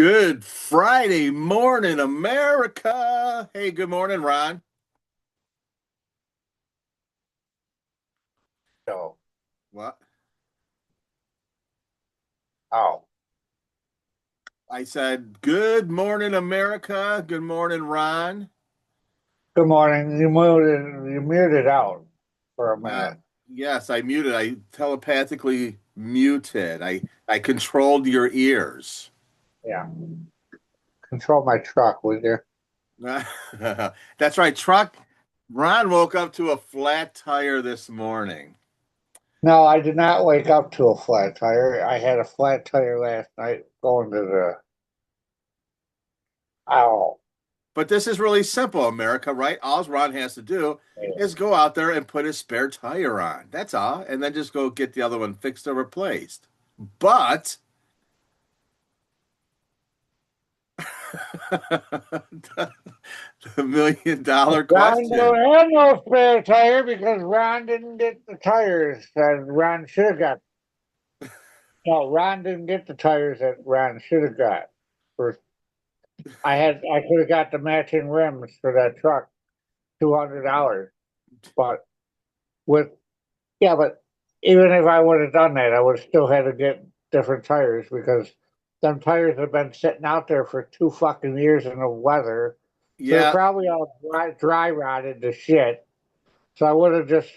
Good Friday morning, America. Hey, good morning, Ron. No. What? Oh, I said, good morning, America. Good morning, Ron. good morning. You muted out for a Uh, minute. yes, I muted. I telepathically muted. I controlled your ears. Yeah. Control my truck, would you? That's right, truck. Ron woke up to a flat tire this morning. No, I did not wake up to a flat tire. I had a flat tire last night going to the owl. But this is really simple, America, right? All Ron has to do is go out there and put his spare tire on. That's all. And then just go get the other one fixed or replaced. But the $1 million Ron question. don't have no spare tire because Ron didn't get the tires that Ron should have got. No, Ron didn't get the tires that Ron should have got. For I could have got the matching rims for that truck, $200. But with Yeah, but even if I would have done that, I would have still had to get different tires because them tires have been sitting out there for 2 fucking years in the weather. So they're Yeah. probably all dry rotted to shit. So I would have just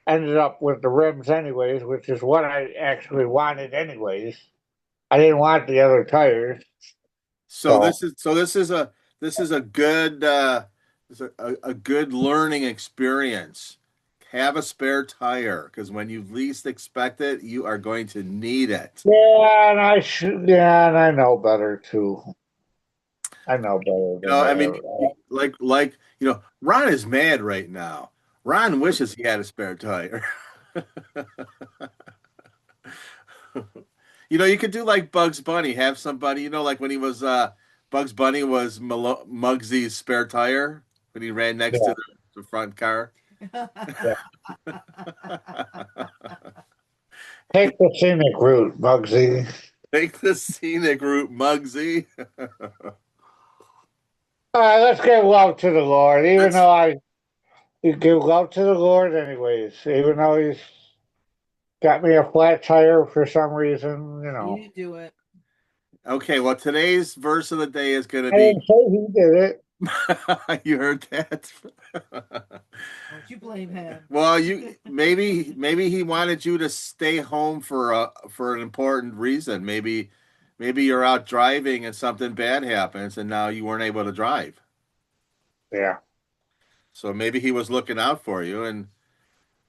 ended up with the rims anyways, which is what I actually wanted anyways. I didn't want the other tires. So So this is a good a good learning experience. Have a spare tire because when you least expect it, you are going to need it. and I know better too. I know better than I mean, that. Ron is mad right now. Ron wishes he had a spare tire. You could do like Bugs Bunny, have somebody, like when he was Bugs Bunny was Muggsy's spare tire when he ran next to Yeah, the front car. yeah. Take the scenic route, Bugsy. Take the scenic route, Muggsy. All right, let's give love to the Lord, even That's though you give love to the Lord anyways, even though he's got me a flat tire for some reason, You do it. okay. Well, today's verse of the day is going to I be. didn't say he did it. You heard that? Don't you blame him. Well, you maybe he wanted you to stay home for an important reason. Maybe you're out driving and something bad happens and now you weren't able to drive. Yeah, So maybe he was looking out for you and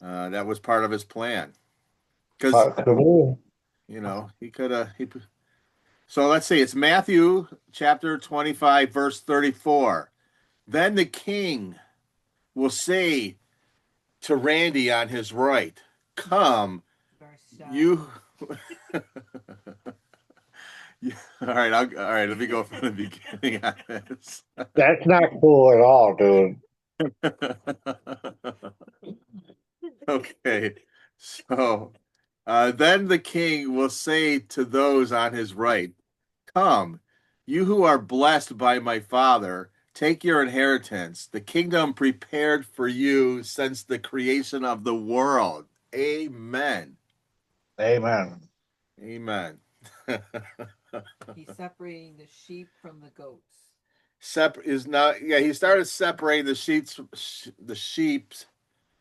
that was part of his plan. Because possibly. he could have. So let's see. It's Matthew chapter 25, verse 34. Then the king will say to Randy on his right, "Come, you." All right, all right. Let me go from the beginning on this. That's not cool at all, dude. Okay, so then the king will say to those on his right, "Come, you who are blessed by my Father, take your inheritance, the kingdom prepared for you since the creation of the world." Amen. Amen. Amen. He's separating the sheep from the goats. Is not yeah, he started separating the sheep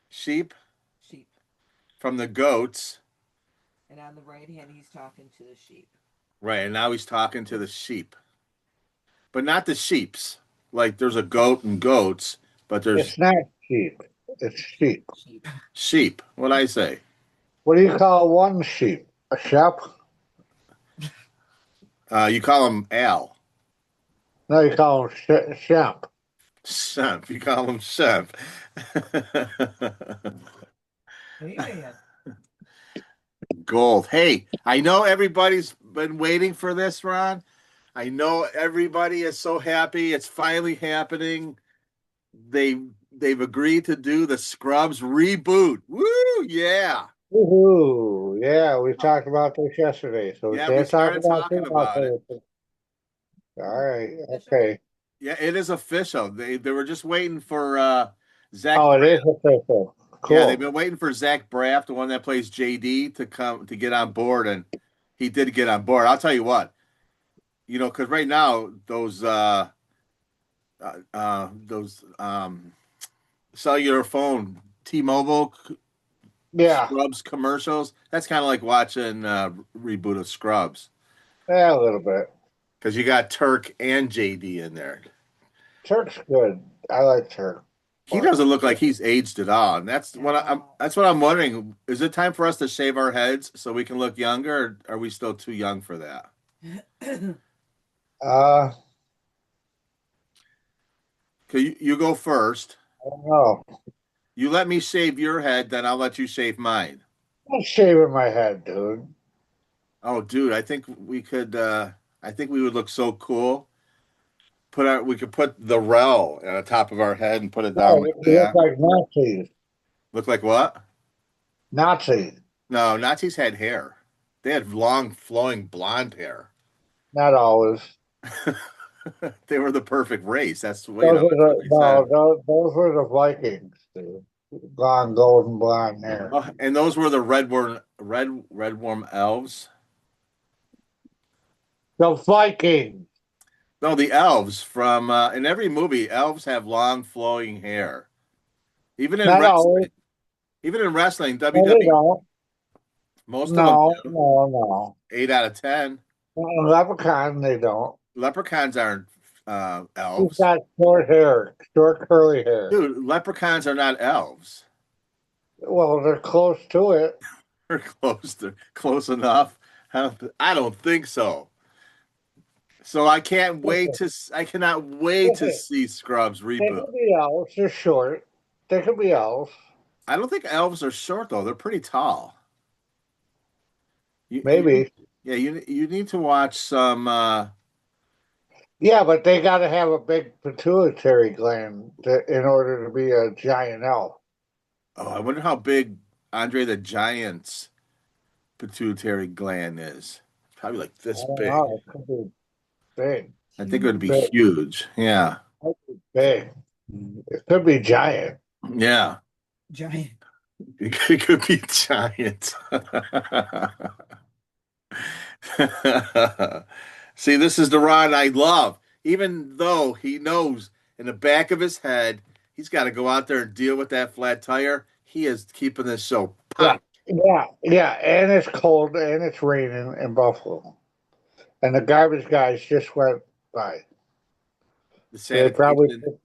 Sheep. from the goats. And on the right hand, he's talking to the sheep. Right, and now he's talking to the sheep. But not the sheeps. Like there's a goat and goats, but there's It's not sheep. It's sheep. Sheep. sheep. What I say? What do you call one sheep? A sheep? You call him Al. No, you call him sheep. Shemp. You call him Shemp. Amen. Gold. Hey, I know everybody's been waiting for this, Ron. I know everybody is so happy. It's finally happening. They've agreed to do the Scrubs reboot. Woo! Yeah. Woohoo! Yeah, we talked about this yesterday, so we Yeah, we can't talk started about talking football about it. players. All right. Official. Okay. Yeah, it is official. They were just waiting for Zach. Oh, it is official. Yeah, they've Cool. been waiting for Zach Braff, the one that plays JD, to come to get on board, and he did get on board. I'll tell you what, because right now those cellular phone T-Mobile Yeah. Scrubs commercials, that's kind of like watching reboot of Scrubs Yeah, a little bit. because you got Turk and JD in there. Turk's good. I like Turk. He But doesn't look like he's aged at all, and No. that's what I'm wondering. Is it time for us to shave our heads so we can look younger, or are we still too young for that? uh, Okay, you go first. I don't know. You let me shave your head, then I'll let you shave mine. I'm shaving my head, dude. Oh, dude, I think we could. I think we would look so cool. We could put the RELL on the top of our head and put it down No, like we look that. like Nazis. Look like what? Nazis. No, Nazis had hair. They had long, flowing blonde hair. Not always. They were the perfect race. Those are That's what the they no. said. Those were the Vikings, dude. Blonde, golden blonde hair. Oh, and those were the red worm elves. The Vikings. No, the elves from in every movie, elves have long, flowing hair. Even in Not always. wrestling, even in wrestling, No, they WWE, don't. most of them No, do. no, no. 8 out of 10. Leprechaun, they don't. Leprechauns aren't He's elves. got short hair, short curly hair. Dude, leprechauns are not elves. Well, they're close to it. They're close. They're close enough. I don't think so. So I cannot wait to Listen, see Scrubs they reboot. could be elves. They're short. They could be elves. I don't think elves are short though. They're pretty tall. You Maybe. yeah, you need to watch some Yeah, but they got to have a big pituitary gland in order to be a giant elf. I wonder how big Andre the Giant's pituitary gland is. Probably like I this don't big. know. It could be big, I think it would be Huge. big, huge. Yeah. big. It could be giant. Yeah. Giant. It could be giant. See, this is the Ron I love. Even though he knows in the back of his head he's got to go out there and deal with that flat tire, he is keeping this show Yeah, pop. yeah, yeah. And it's cold and it's raining in Buffalo. And the garbage guys just went by. The So they probably put the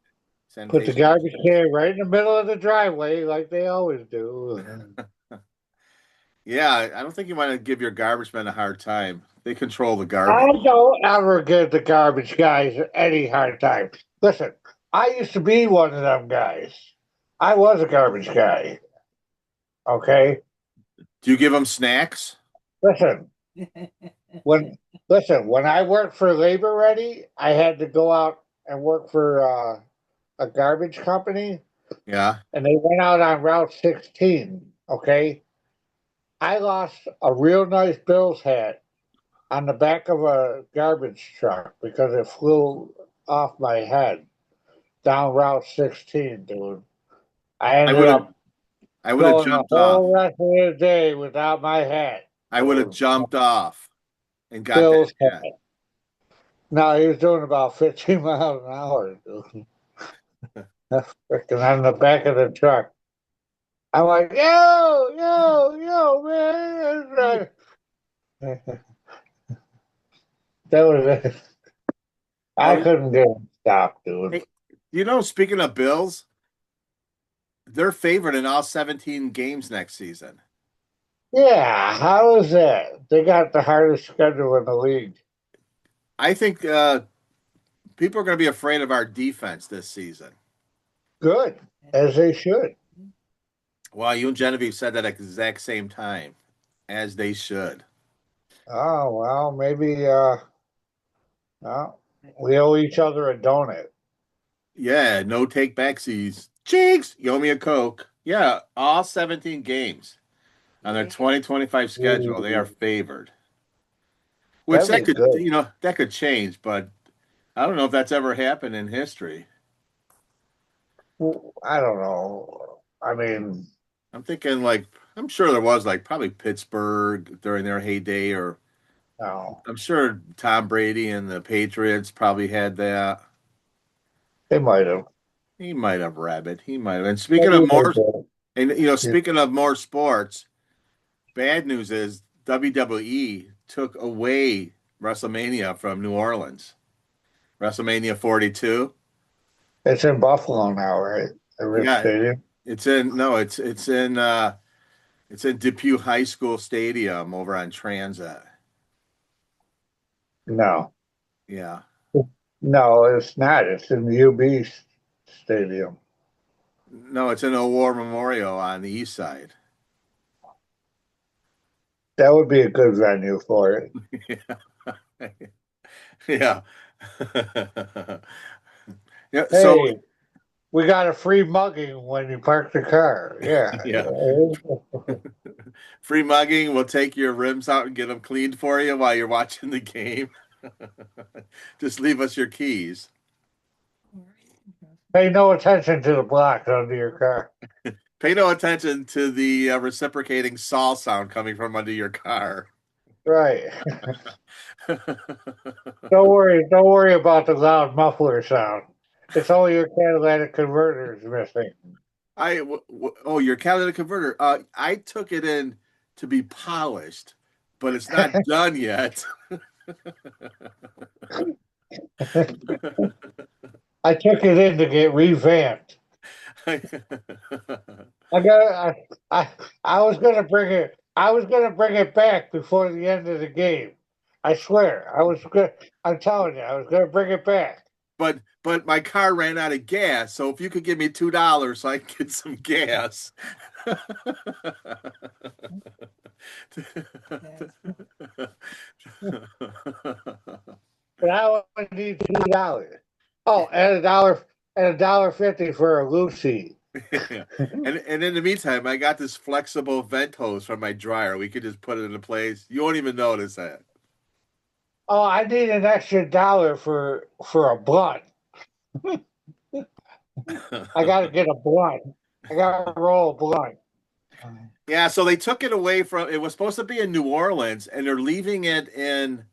sanitation garbage agents. can right in the middle of the driveway like they always do. Yeah, I don't think you want to give your garbage men a hard time. They control the I garbage. don't ever give the garbage guys any hard time. Listen, I used to be one of them guys. I was a garbage guy. Okay? Do you give them snacks? Listen, when when I worked for Labor Ready, I had to go out and work for a garbage company, Yeah. and they went out on Route 16. Okay, I lost a real nice Bills hat on the back of a garbage truck because it flew off my head down Route 16, dude. I I ended would have up I would have going the jumped off. whole rest of the day without my hat, I would have dude. jumped off and got that Bill's hat. hat. No, he was doing about 15 miles an hour, dude. Freaking on the back of the truck. I'm like, yo, man. That was it. I Oh, couldn't get him stopped, dude. hey, speaking of Bills, they're favored in all 17 games next season. Yeah, how is that? They got the hardest schedule in the league. I think people are going to be afraid of our defense this season. Good, as they should. Well, you and Genevieve said that at the exact same time, as they should. Oh, well, maybe well, we owe each other a donut. Yeah, no take backsies. Cheeks, you owe me a Coke. Yeah, all 17 games on their Yeah. 2025 schedule, they are Ooh, favored. Which that'd that be could, good. that could change, but I don't know if that's ever happened in history. Well, I don't know. I mean, I'm thinking like I'm sure there was like probably Pittsburgh during their heyday, or no, I'm sure Tom Brady and the Patriots probably had that. they might have. He might have rabbit. He might have. And speaking of Maybe they more, and did. speaking of more sports, bad news is WWE took away WrestleMania from New Orleans. WrestleMania 42. It's in Buffalo now, right? At Rich Yeah, Stadium. it's in no, it's in Depew High School Stadium over on Transit. No, Yeah. no, it's not. It's in the UB Stadium. No, it's in a war memorial on the east side. That would be a good venue for it. Yeah. Yeah. So Hey, we got a free mugging when you park the car. Yeah. yeah, free mugging. We'll take your rims out and get them cleaned for you while you're watching the game. Just leave us your keys. Pay no attention to the block under your car. Pay no attention to the reciprocating saw sound coming from under your car. Right. Don't worry about the loud muffler sound. It's only your catalytic converter is missing. Oh, your catalytic converter. I took it in to be polished, but it's not done yet. I took it in to get revamped. I got I I was gonna bring it. I was gonna bring it back before the end of the game. I swear. I'm telling you, I was gonna bring it back. but my car ran out of gas. So if you could give me $2 so I can get some gas. But I only need $2. Oh, and $1.50 for a Lucy. Yeah. And in the meantime, I got this flexible vent hose from my dryer. We could just put it into place. You won't even notice that. Oh, I need an extra dollar for a blunt. I gotta get a blunt. I gotta roll a blunt. Yeah, so they took it away from it was supposed to be in New Orleans and they're leaving it in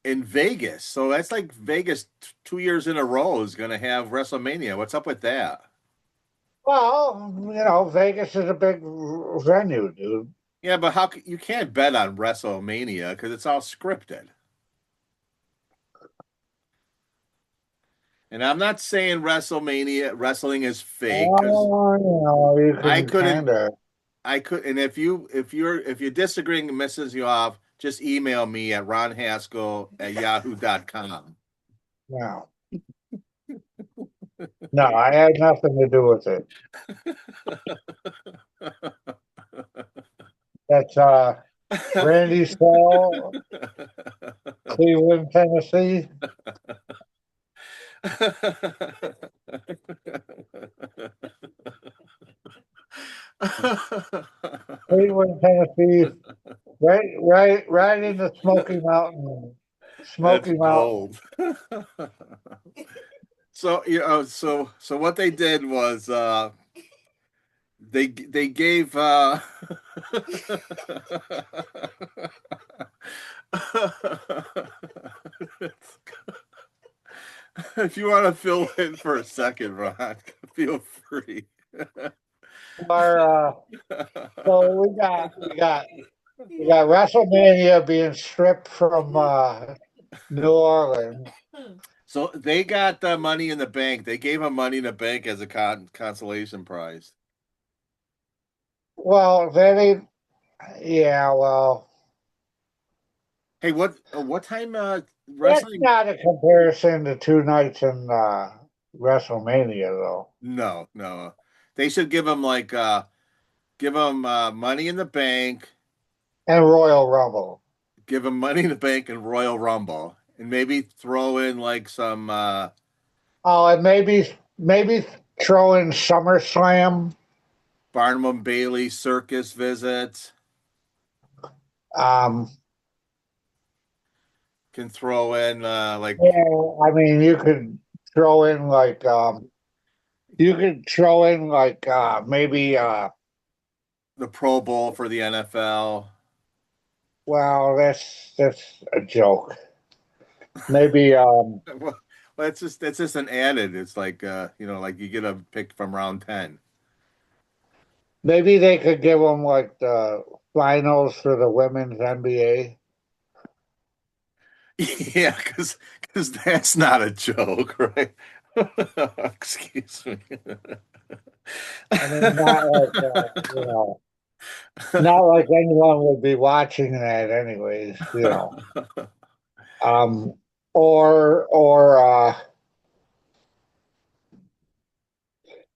Vegas. So that's like Vegas 2 years in a row is going to have WrestleMania. What's up with that? Well, Vegas is a big venue, dude. Yeah, but you can't bet on WrestleMania because it's all scripted. And I'm not saying WrestleMania wrestling is fake because You I can couldn't kind of. I could and if you're disagreeing and misses you off, just email me at ronhaskell@yahoo.com. No, no, I had nothing to do with it. That's Randy Saul, Cleveland, Tennessee. Cleveland, Tennessee. Right in the Smoky Mountain. That's Smoky Mountain. gold. So what they did was they gave if you want to fill in for a second, Ron, feel free. Our, so we got WrestleMania being stripped from New Orleans. So they got money in the bank. They gave him money in the bank as a consolation prize. Well, yeah, well, Hey, what time that's wrestling? not a comparison to two nights in WrestleMania, though. No, no. They should give him money in the bank, And Royal Rumble. give him money in the bank and Royal Rumble, and maybe throw in like some Oh, and maybe throw in SummerSlam. Barnum and Bailey circus visit. Um, can throw in like Yeah, I mean, you could throw in maybe the Pro Bowl for the NFL. well, that's a joke. Maybe Well, it's just an added. It's like like you get a pick from round 10. maybe they could give them like the finals for the women's NBA. Yeah, because that's not a joke, right? Excuse me. I mean, not like anyone would be watching that anyways. Um, or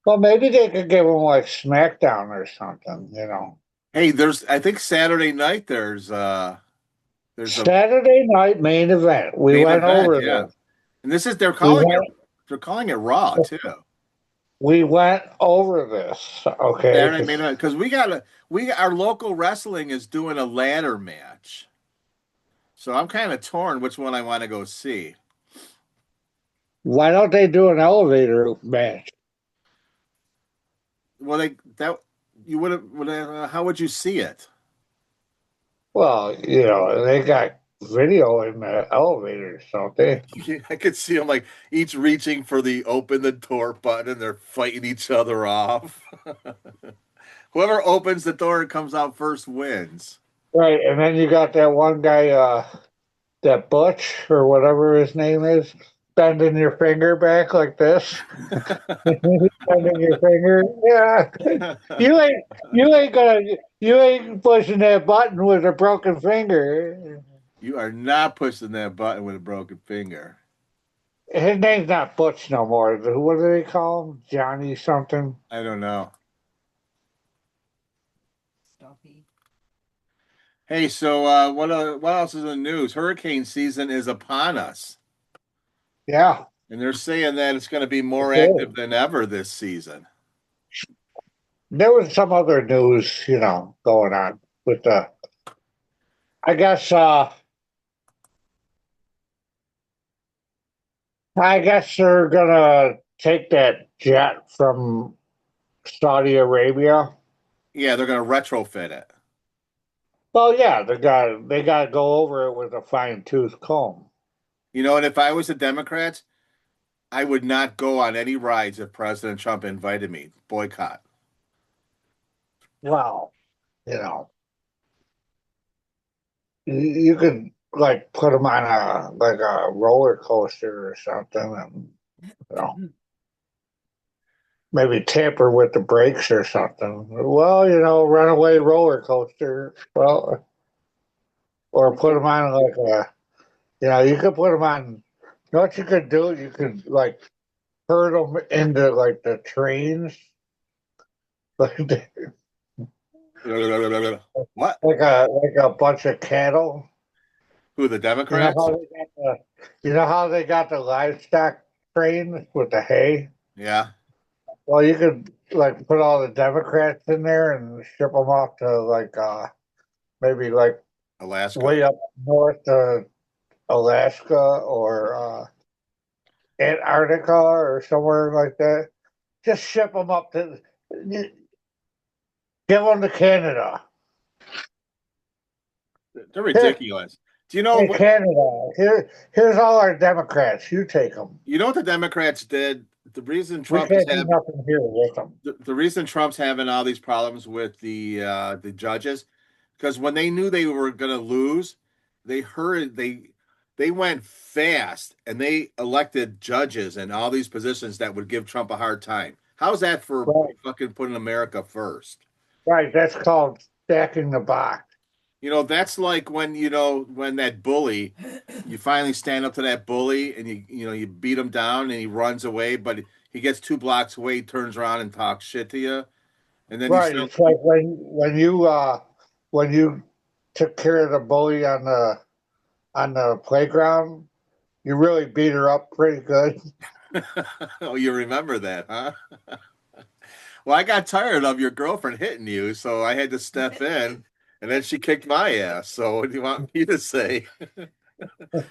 well, maybe they could give them like SmackDown or something. Hey, I think Saturday night there's a Saturday night main event. We main went event, over yeah. this. And We went they're calling it Raw too. we went over this. Okay. Saturday main event because our local wrestling is doing a ladder match. So I'm kind of torn which one I want to go see. Why don't they do an elevator match? Well, they that you would how would you see it? Well, they got video in the elevators, don't they? I could see them like each reaching for the open the door button and they're fighting each other off. Whoever opens the door and comes out first wins. Right. And then you got that one guy, that Butch or whatever his name is, bending your finger back like this. Bending your finger. Yeah. You ain't you ain't pushing that button with a broken finger. You are not pushing that button with a broken finger. His name's not Butch no more. What do they call him? Johnny something? I don't know. Stuffy. Hey, so what else is in the news? Hurricane season is upon us, Yeah. and they're saying that it's going to be more Okay. active than ever this season. There was some other news, going on with I guess they're gonna take that jet from Saudi Arabia. Yeah, they're going to retrofit it. Well, yeah, they got to go over it with a fine tooth comb. And if I was a Democrat, I would not go on any rides if President Trump invited me. Boycott. Well, you know, you could like put them on a roller coaster or something, and you know maybe tamper with the brakes or something. Well, runaway roller coaster. Well, or put them on you could put them on. You know what you could do? You could like herd them into like the trains, like What? like a bunch of cattle. Who, the You know Democrats? how they got the livestock trains with the hay. Yeah, Well, you could like put all the Democrats in there and ship them off to maybe like Alaska. way up north to Alaska or Antarctica or somewhere like that. Just ship them up to give them to Canada. They're Here, ridiculous. Do you know hey what? Canada. Here's all our Democrats. You take them. You know what the Democrats did? The reason We Trump is can't do having nothing here with them. the reason Trump's having all these problems with the judges, because when they knew they were going to lose, they went fast and they elected judges and all these positions that would give Trump a hard time. How's that for Right, fucking putting America first? right. That's called stacking the box. That's like when that bully, you finally stand up to that bully and you beat him down and he runs away, but he gets 2 blocks away, he turns around and talks shit to you, and then you Right. still It's like when you took care of the bully on the playground, you really beat her up pretty good. oh, you remember that, huh? Well, I got tired of your girlfriend hitting you, so I had to step in, and then she kicked my ass. So what do you want me to say?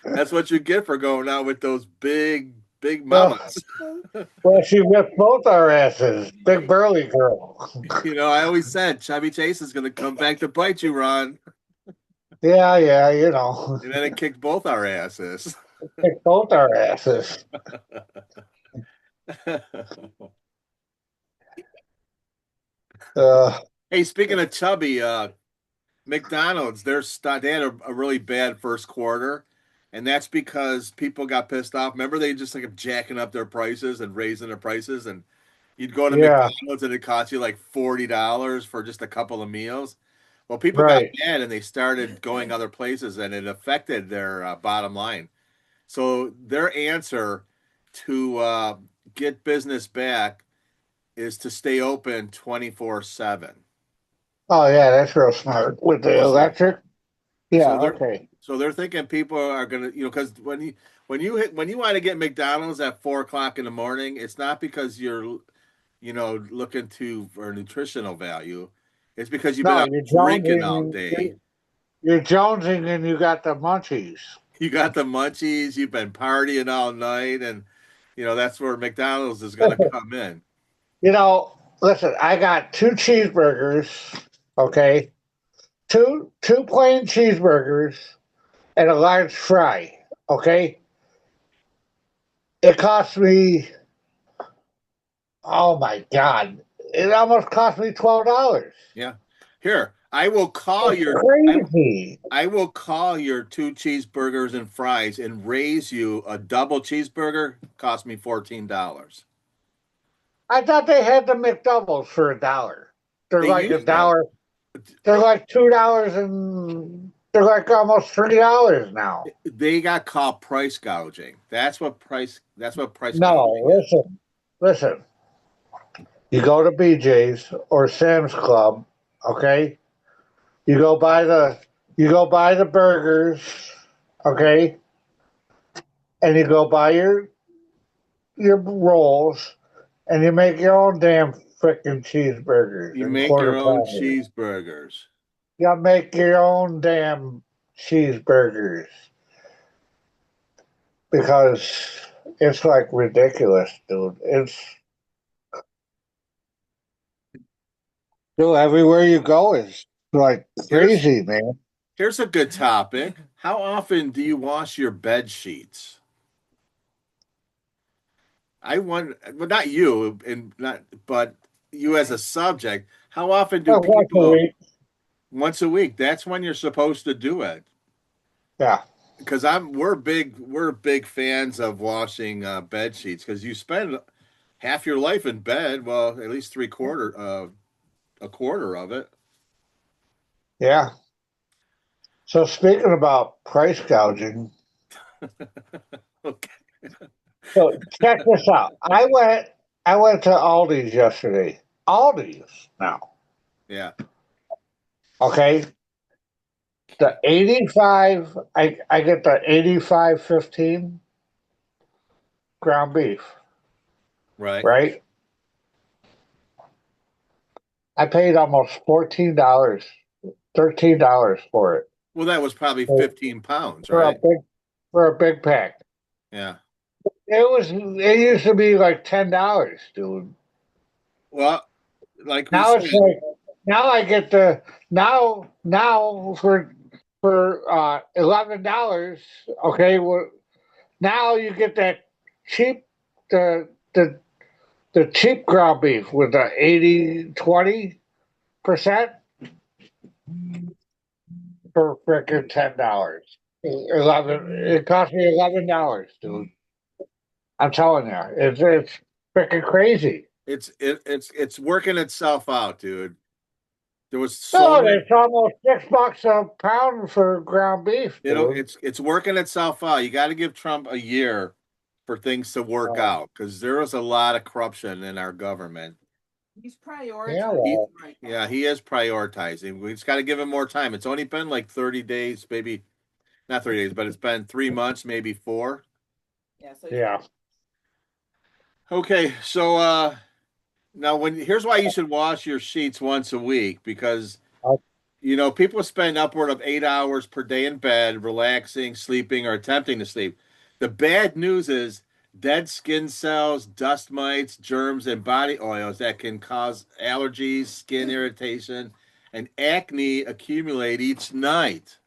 That's what you get for going out with those big Well, mamas. well, she whipped both our asses. Big burly girl. I always said Chevy Chase is going to come back to bite you, Ron. Yeah, yeah, you know. And then it kicked both our asses. Kicked both our asses. Uh, Hey, speaking of chubby, McDonald's, they had a really bad first quarter, and that's because people got pissed off. Remember, they just like jacking up their prices and raising their prices, and you'd go to yeah, McDonald's and it cost you like $40 for just a couple of meals. Well, people got right. mad and they started going other places, and it affected their bottom line. So their answer to get business back is to stay open 24/7. Oh, yeah, that's real smart. With the Well, electric? so Yeah, they're okay. so they're thinking people are gonna, because when you want to get McDonald's at 4 o'clock in the morning, it's not because you're looking for nutritional value. It's because you've been No, out you're drinking all jonesing. day. You're jonesing and you got the munchies. You got the munchies. You've been partying all night, and that's where McDonald's is gonna come in. You know, listen, I got two cheeseburgers, okay? Two plain cheeseburgers and a large fry, okay? It cost me, oh my God, it almost cost me $12. Yeah. Here, It's crazy. I will call your two cheeseburgers and fries and raise you a double cheeseburger. Cost me $14. I thought they had the McDoubles for $1. They're They like a used to. dollar. They're like $2 and they're like almost $3 now. They got caught price gouging. That's what price gouging No, is. listen. You go to BJ's or Sam's Club, okay? You go buy the burgers, okay? And you go buy your rolls and you make your own damn freaking cheeseburgers You and make quarter your own pounders. cheeseburgers. You make your own damn cheeseburgers because it's like ridiculous, dude. Dude, everywhere you go is like Here's crazy, man. here's a good topic. How often do you wash your bed sheets? I want, well, not you, and not, but you as a subject. How often do Once a people? week. Once a week. That's when you're supposed to do it. Yeah. Because we're big fans of washing bed sheets because you spend half your life in bed. Well, at least a quarter of it. Yeah. So speaking about price gouging, Okay. so check this out. I went to Aldi's yesterday. Aldi's now. Yeah. Okay. The 85 I get the 85.15 ground beef, Right. right? I paid almost $14, $13 for it. Well, that was probably For 15 pounds, for a right? big for a big pack. Yeah. It used to be like $10, dude. Well, like we Now it's said, like now I get the now for $11. Okay, well now you get that cheap the the the cheap ground beef with the 80-20% for frickin' $10. 11. It cost me $11, dude. I'm telling you, it's freaking crazy. it's working itself out, dude. There was so No, many. it's almost $6 a pound for ground beef, dude. It's working itself out. You got to give Trump a year for things to work Uh, out because there was a lot of corruption in our government. He's yeah, He, prioritizing right yeah, now. he is prioritizing. We just got to give him more time. It's only been like 30 days, maybe not 30 days, but it's been 3 months, maybe four. Yeah, so he's yeah. Okay, so now here's why you should wash your sheets once a week because You know, people spend upward of 8 hours per day in bed, relaxing, sleeping, or attempting to sleep. The bad news is dead skin cells, dust mites, germs, and body oils that can cause allergies, skin irritation, and acne accumulate each night.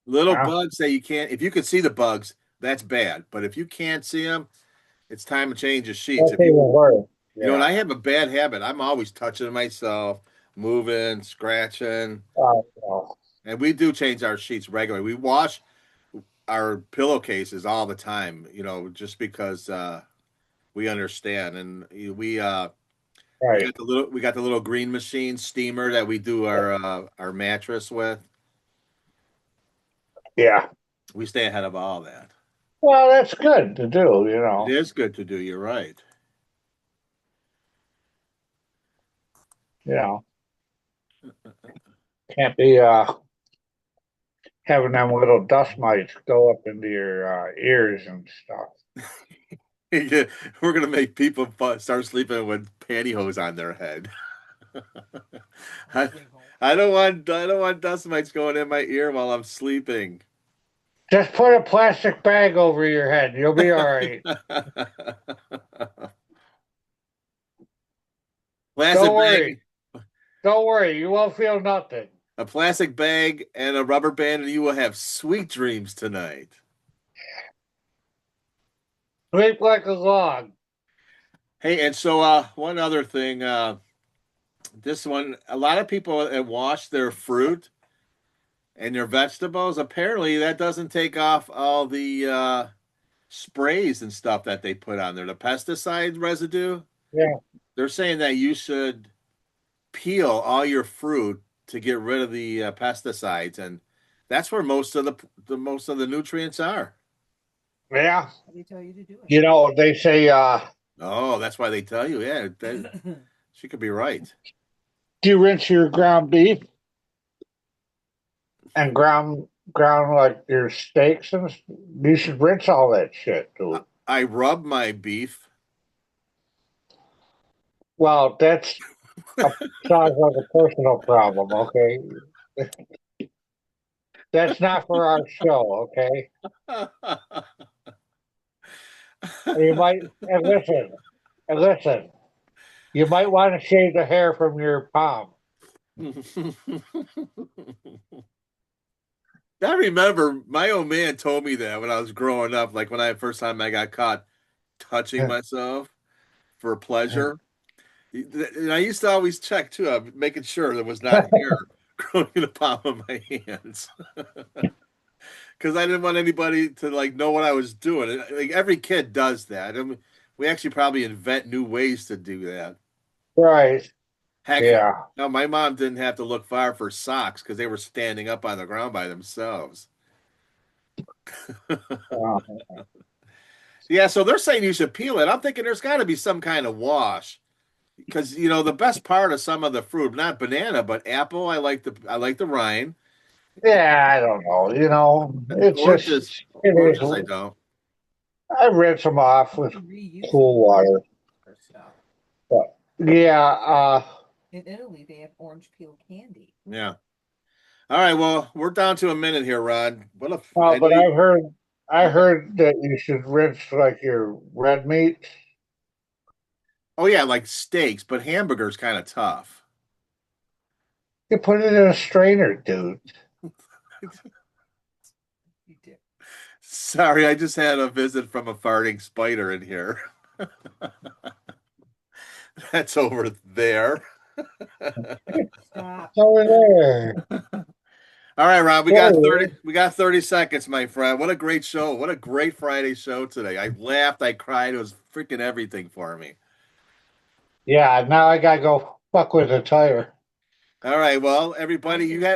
Little Yeah, bugs that you can't, if you can see the bugs, that's bad. But if you can't see them, it's time to change the sheets. that's If you, even worse. you know, and Yeah. I have a bad habit. I'm always touching myself, moving, scratching. No. And we do change our sheets regularly. We wash our pillowcases all the time, you know, just because we understand. And we Right. got the little green machine steamer that we do our mattress with. Yeah. We stay ahead of all that. Well, that's good to do, you It know. is good to do. You're right. You know, can't be having them little dust mites go up into your ears and stuff. Yeah, we're gonna make people start sleeping with pantyhose on their head. I, I don't want dust mites going in my ear while I'm sleeping. Just put a plastic bag over your head. You'll be all right. Plastic Don't worry. bag, Don't worry. You won't feel nothing. a plastic bag, and a rubber band, and you will have sweet dreams tonight. Sleep like a log. Hey, and so one other thing, this one, a lot of people that wash their fruit and their vegetables. Apparently, that doesn't take off all the sprays and stuff that they put on there, the pesticide residue. Yeah. They're saying that you should peel all your fruit to get rid of the pesticides, and that's where most of the nutrients are. Yeah. They tell you to do You know, they say, Oh, that's why they tell you. Yeah, it. she could be right. do you rinse your ground beef and ground like your steaks and you should rinse all that shit, dude. I rub my beef. Well, that's a sounds like a personal problem, okay? That's not for our show, okay? You might and listen, you might want to shave the hair from your palm. I remember my old man told me that when I was growing up, like when I first time I got caught touching myself for pleasure. And I used to always check too, making sure there was not hair growing in the palm of my hands. Because I didn't want anybody to like know what I was doing. Like every kid does that. I mean, we actually probably invent new ways to do that. Right. Heck, Yeah. no, my mom didn't have to look far for socks because they were standing up on the ground by themselves. Uh, Yeah, so they're saying you should peel it. I'm thinking there's got to be some kind of wash because you know the best part of some of the fruit, not banana, but apple. I like the rind. yeah, I don't know. You know, it's Oranges, just it is. oranges, I don't. I rinse them off with You reuse it cool water. for stuff. But yeah, In Italy, they have orange peel candy. Yeah. All right. Well, we're down to a minute here, Rod. What if I know but you? I heard that you should rinse like your red meat. Oh yeah, like steaks, but hamburgers kind of tough. You put it in a strainer, dude. You do. Sorry, I just had a visit from a farting spider in here. That's over there. Stop. Over there. All right, Rob, There. we got 30 seconds, my friend. What a great show. What a great Friday show today. I laughed, I cried. It was freaking everything for me. Yeah, now I gotta go fuck with a tire. All right, well, I hear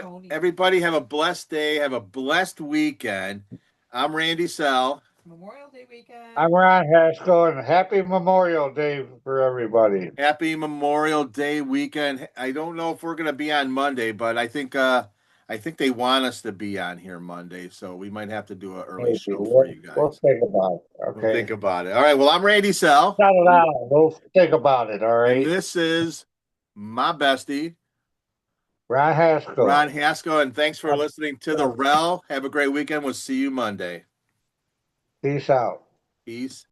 Tony. everybody have a blessed day, have a blessed weekend. I'm Randy Sell. Memorial Day weekend. I'm Ron Haskell, and happy Memorial Day for everybody. Happy Memorial Day weekend. I don't know if we're gonna be on Monday, but I think they want us to be on here Monday, so we might have to do an early Maybe show for you we'll guys. think about it. We'll think Okay. about it. All right, well, I'm Randy Sell, Not at all. We'll think about it. All and right. this is my bestie, Ron Haskell. Ron Haskell, and thanks for listening to the RELL. Have a great weekend. We'll see you Monday. Peace out. Peace.